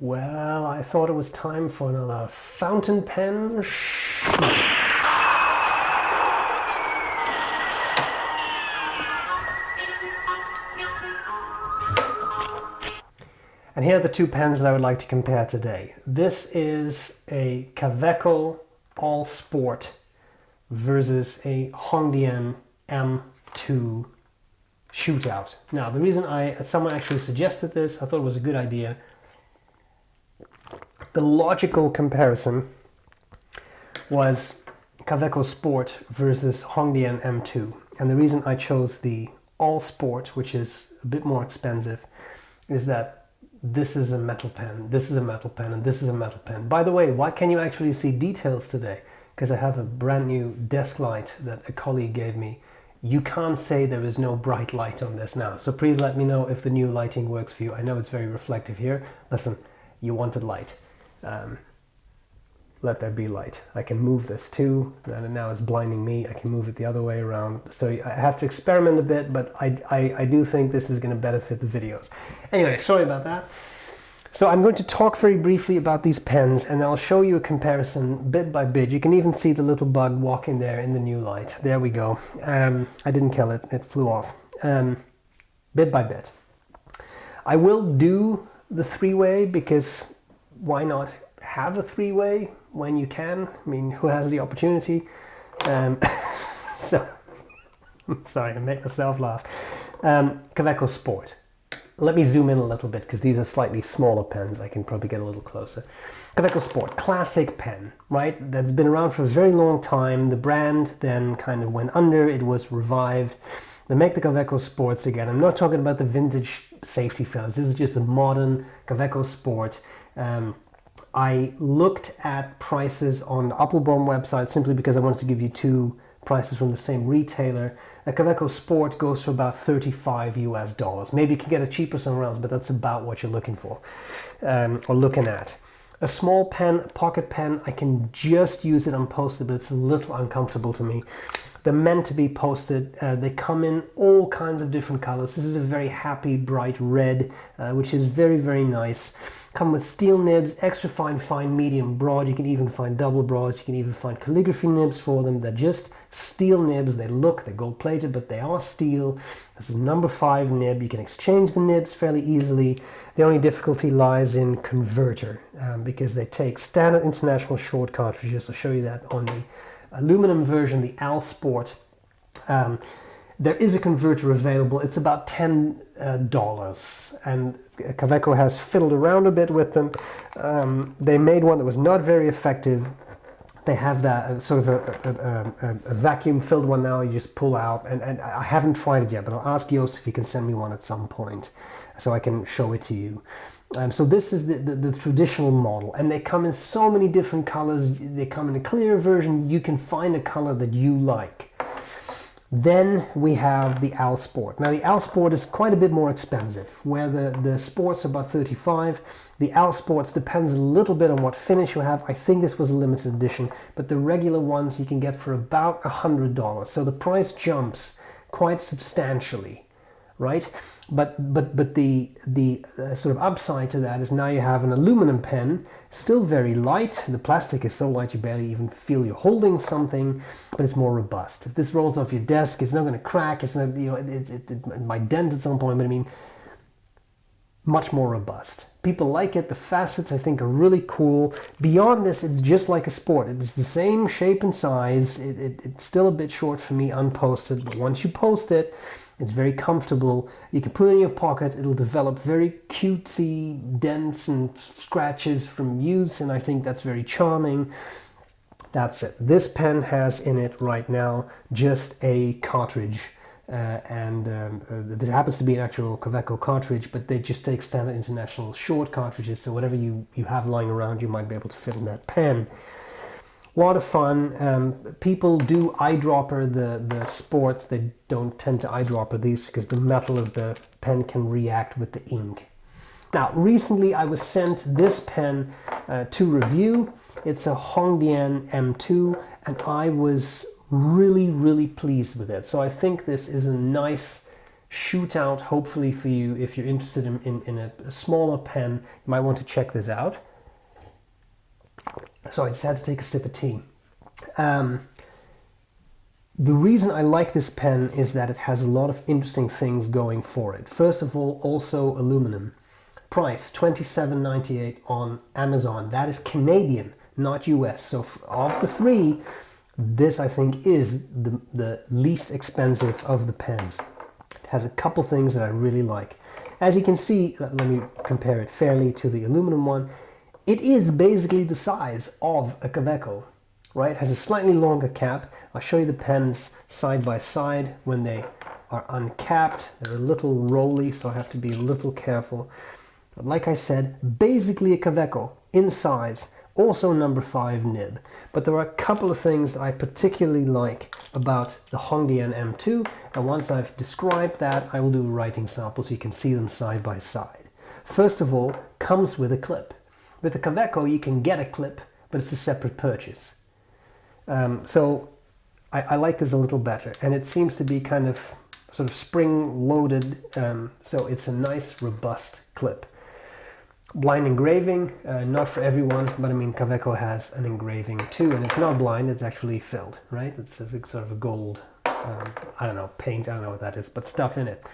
Well, I thought it was time for another fountain pen shootout. And here are the two pens that I would like to compare today. This is a Kaweco ALSport versus a Hongdian M2 Shootout. Now, the reason someone actually suggested this, I thought it was a good idea. The logical comparison was Kaweco Sport versus Hongdian M2. And the reason I chose the ALSport, which is a bit more expensive, is that this is a metal pen, this is a metal pen, and this is a metal pen. By the way, why can you actually see details today? Because I have a brand new desk light that a colleague gave me. You can't say there is no bright light on this now. So please let me know if the new lighting works for you. I know it's very reflective here. Listen, you wanted light. Let there be light. I can move this too, and now it's blinding me. I can move it the other way around. So I have to experiment a bit, but I do think this is going to benefit the videos. Anyway, sorry about that. So I'm going to talk very briefly about these pens, and I'll show you a comparison bit by bit. You can even see the little bug walking there in the new light. There we go. I didn't kill it, it flew off. Bit by bit. I will do the three-way because why not have a three-way when you can? I mean, who has the opportunity? So, sorry, I make myself laugh. Kaweco Sport. Let me zoom in a little bit because these are slightly smaller pens. I can probably get a little closer. Kaweco Sport, classic pen, right? That's been around for a very long time. The brand then kind of went under. It was revived. They make the Kaweco Sports again. I'm not talking about the vintage safety fellas. This is just a modern Kaweco Sport. I looked at prices on the Appelbaum website simply because I wanted to give you two prices from the same retailer. A Kaweco Sport goes for about $35 US. Maybe you can get it cheaper somewhere else, but that's about what you're looking for or looking at. A small pen, a pocket pen, I can just use it unposted, but it's a little uncomfortable to me. They're meant to be posted. They come in all kinds of different colors. This is a very happy, bright red, which is very, very nice. Come with steel nibs, extra fine, medium, broad. You can even find double broads. You can even find calligraphy nibs for them. They're just steel nibs. They're gold plated, but they are steel. This is number 5 nib. You can exchange the nibs fairly easily. The only difficulty lies in converter because they take standard international short cartridges. I'll show you that on the aluminum version, the ALSport. There is a converter available. It's about $10, and Kaweco has fiddled around a bit with them. They made one that was not very effective. They have that sort of a vacuum-filled one now. You just pull out, and I haven't tried it yet, but I'll ask Joost if he can send me one at some point so I can show it to you. So this is the traditional model, and they come in so many different colors. They come in a clear version. You can find a color that you like. Then we have the ALSport. Now the ALSport is quite a bit more expensive, where the Sports are about $35. The ALSports depends a little bit on what finish you have. I think this was a limited edition, but the regular ones you can get for about $100. So the price jumps quite substantially, right? But the sort of upside to that is now you have an aluminum pen, still very light. The plastic is so light you barely even feel you're holding something, but it's more robust. If this rolls off your desk, it's not going to crack. It's not, it might dent at some point, but I mean, much more robust. People like it. The facets I think are really cool. Beyond this, it's just like a sport. It's the same shape and size. It's still a bit short for me unposted, but once you post it, it's very comfortable. You can put it in your pocket. It'll develop very cutesy dents and scratches from use, and I think that's very charming. That's it. This pen has in it right now just a cartridge, and this happens to be an actual Kaweco cartridge, but they just take standard international short cartridges, so whatever you have lying around, you might be able to fit in that pen. A lot of fun. People do eyedropper the Sports. They don't tend to eyedropper these because the metal of the pen can react with the ink. Now, recently I was sent this pen to review. It's a Hongdian M2, and I was really, really pleased with it. So I think this is a nice Shootout, hopefully for you, if you're interested in a smaller pen, you might want to check this out. So I just had to take a sip of tea. The reason I like this pen is that it has a lot of interesting things going for it. First of all, also aluminum. Price $27.98 on Amazon. That is Canadian, not US. So of the three, this I think is the least expensive of the pens. It has a couple things that I really like. As you can see, let me compare it fairly to the aluminum one. It is basically the size of a Kaweco, right? It has a slightly longer cap. I'll show you the pens side by side when they are uncapped. They're a little rolly, so I have to be a little careful. But like I said, basically a Kaweco in size, also number 5 nib. But there are a couple of things that I particularly like about the Hongdian M2, and once I've described that, I will do a writing sample so you can see them side by side. First of all, comes with a clip. With the Kaweco you can get a clip, but it's a separate purchase. So I like this a little better, and it seems to be kind of sort of spring-loaded, so it's a nice robust clip. Blind engraving, not for everyone, but I mean Kaweco has an engraving too, and it's not blind, it's actually filled, right? It's sort of a gold, I don't know, paint, I don't know what that is, but stuff in it.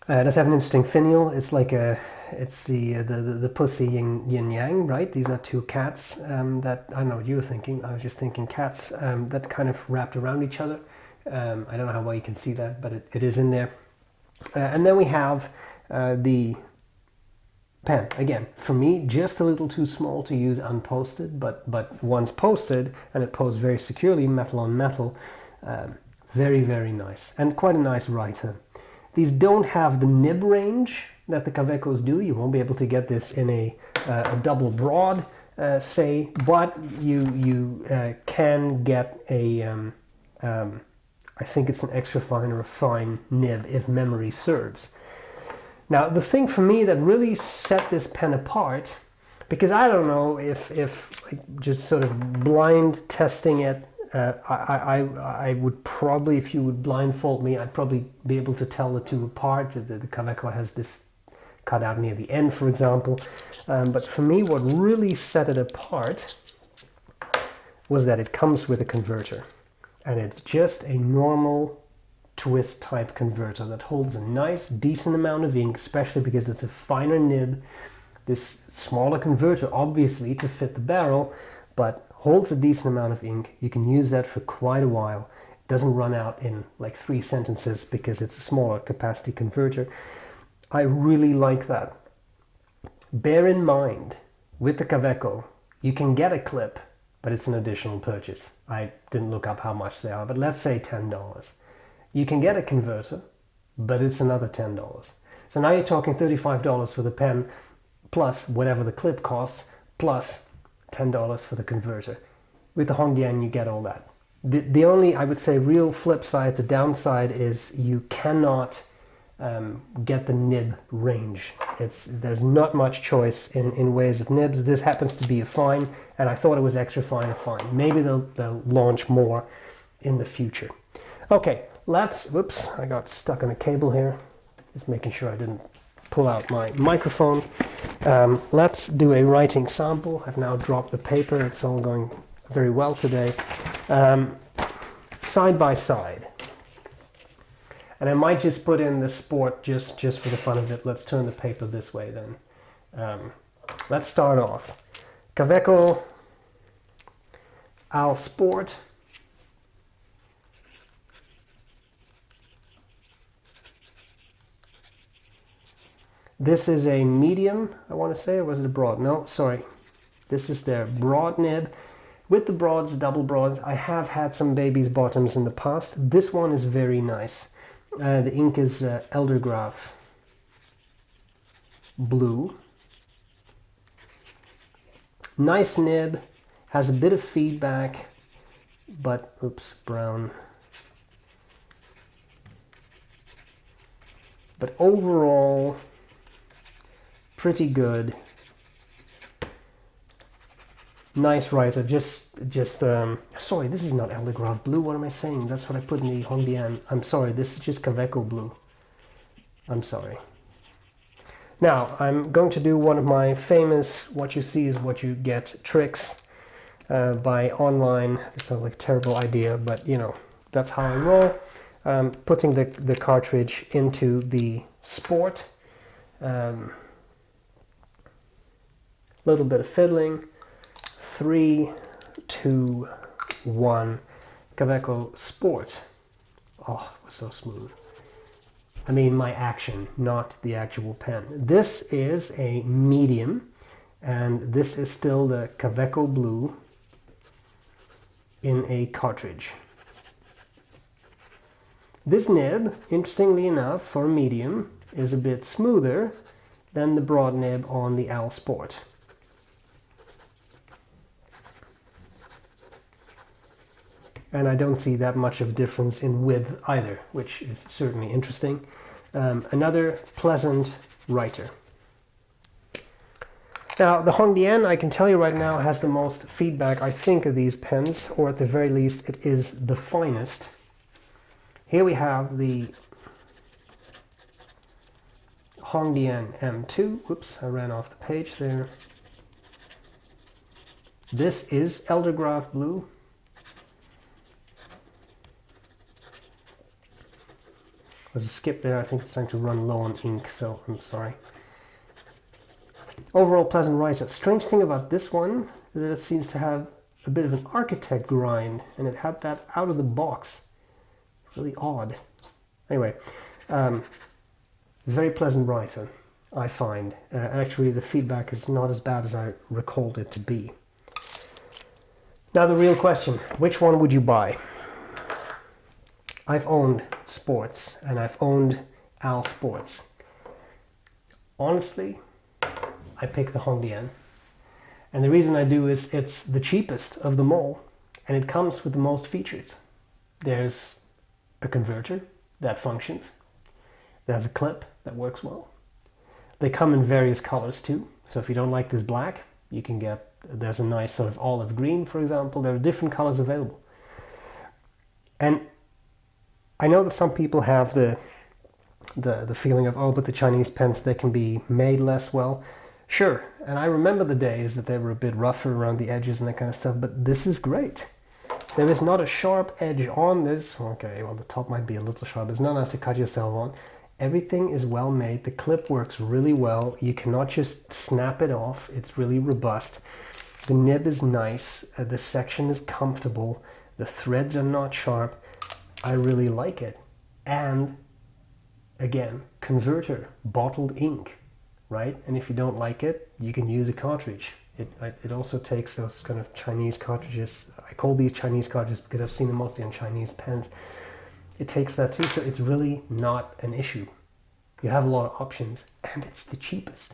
It does have an interesting finial. It's like it's the pussy yin yang, right? These are two cats that, I don't know what you were thinking, I was just thinking cats that kind of wrapped around each other. I don't know how well you can see that, but it is in there. And then we have the pen. Again, for me, just a little too small to use unposted, but once posted, and it posed very securely, metal on metal, very, very nice, and quite a nice writer. These don't have the nib range that the Kawecos do. You won't be able to get this in a double broad, say, but you can get a, I think it's an extra fine or a fine nib if memory serves. Now, the thing for me that really set this pen apart, because I don't know if like, just sort of blind testing it, I would probably, if you would blindfold me, I'd probably be able to tell the two apart. The Kaweco has this cut out near the end, for example. But for me, what really set it apart was that it comes with a converter. And it's just a normal twist type converter that holds a nice, decent amount of ink, especially because it's a finer nib. This smaller converter, obviously, to fit the barrel, but holds a decent amount of ink. You can use that for quite a while. It doesn't run out in like 3 sentences because it's a smaller capacity converter. I really like that. Bear in mind, with the Kaweco, you can get a clip, but it's an additional purchase. I didn't look up how much they are, but let's say $10. You can get a converter, but it's another $10. So now you're talking $35 for the pen, plus whatever the clip costs, plus $10 for the converter. With the Hongdian, you get all that. The only, I would say, real flip side, the downside is you cannot get the nib range. There's not much choice in ways of nibs. This happens to be a fine, and I thought it was extra fine or fine. Maybe they'll launch more in the future. Okay, whoops, I got stuck on a cable here. Just making sure I didn't pull out my microphone. Let's do a writing sample. I've now dropped the paper. It's all going very well today. Side by side. And I might just put in the sport just for the fun of it. Let's turn the paper this way then. Let's start off. Kaweco ALSport. This is a medium, I want to say, or was it a broad? No, sorry. This is their broad nib. With the broads, double broads, I have had some baby's bottoms in the past. This one is very nice. The ink is Eldergraph blue. Nice nib, has a bit of feedback, but, oops, brown. But overall, pretty good. Nice writer. Sorry, this is not Eldergraph blue. What am I saying? That's what I put in the Hongdian. I'm sorry, this is just Kaweco blue. I'm sorry. Now, I'm going to do one of my famous what you see is what you get tricks by online. It sounds like a terrible idea, but you know, that's how I roll. Putting the cartridge into the Sport. Little bit of fiddling. 3, 2, 1. Kaweco Sport. Oh, it was so smooth. I mean my action, not the actual pen. This is a medium, and this is still the Kaweco Blue in a cartridge. This nib, interestingly enough, for medium, is a bit smoother than the broad nib on the ALSport. And I don't see that much of a difference in width either, which is certainly interesting. Another pleasant writer. Now, the Hongdian, I can tell you right now, has the most feedback, I think, of these pens, or at the very least, it is the finest. Here we have the Hongdian M2. Whoops, I ran off the page there. This is Eldergraph Blue. There's a skip there. I think it's starting to run low on ink, so I'm sorry. Overall pleasant writer. Strange thing about this one is that it seems to have a bit of an architect grind, and it had that out of the box. Really odd. Anyway, very pleasant writer, I find. Actually, the feedback is not as bad as I recalled it to be. Now the real question, which one would you buy? I've owned Sports and I've owned ALSports. Honestly, I pick the Hongdian. And the reason I do is it's the cheapest of them all, and it comes with the most features. There's a converter that functions. There's a clip that works well. They come in various colors too. So if you don't like this black, you can get, there's a nice sort of olive green, for example. There are different colors available. And I know that some people have the feeling of, oh, but the Chinese pens, they can be made less well. Sure, and I remember the days that they were a bit rougher around the edges and that kind of stuff, but this is great. There is not a sharp edge on this. Okay, well, the top might be a little sharp. There's not enough to cut yourself on. Everything is well made. The clip works really well. You cannot just snap it off. It's really robust. The nib is nice. The section is comfortable. The threads are not sharp. I really like it. And again, converter, bottled ink, right? And if you don't like it, you can use a cartridge. It also takes those kind of Chinese cartridges. I call these Chinese cartridges because I've seen them mostly on Chinese pens. It takes that too, so it's really not an issue. You have a lot of options, and it's the cheapest.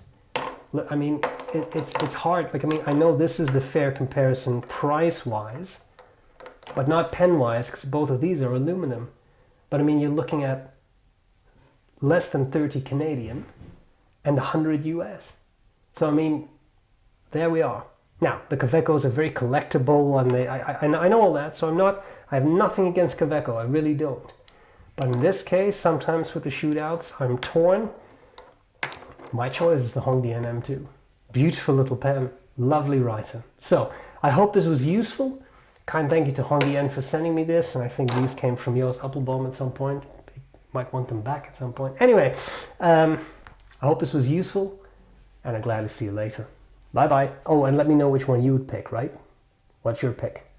Look, I mean, it's hard. Like, I mean, I know this is the fair comparison price-wise, but not pen-wise, because both of these are aluminum. But I mean, you're looking at less than 30 Canadian and 100 US. So I mean, there we are. Now, the Kawecos are very collectible, and I know all that, so I have nothing against Kaweco, I really don't. But in this case, sometimes with the shootouts, I'm torn. My choice is the Hongdian M2. Beautiful little pen, lovely writer. So, I hope this was useful. Kind thank you to Hongdian for sending me this, and I think these came from Joost Appelboom at some point. Might want them back at some point. Anyway, I hope this was useful, and I'll gladly see you later. Bye bye. Oh, and let me know which one you would pick, right? What's your pick?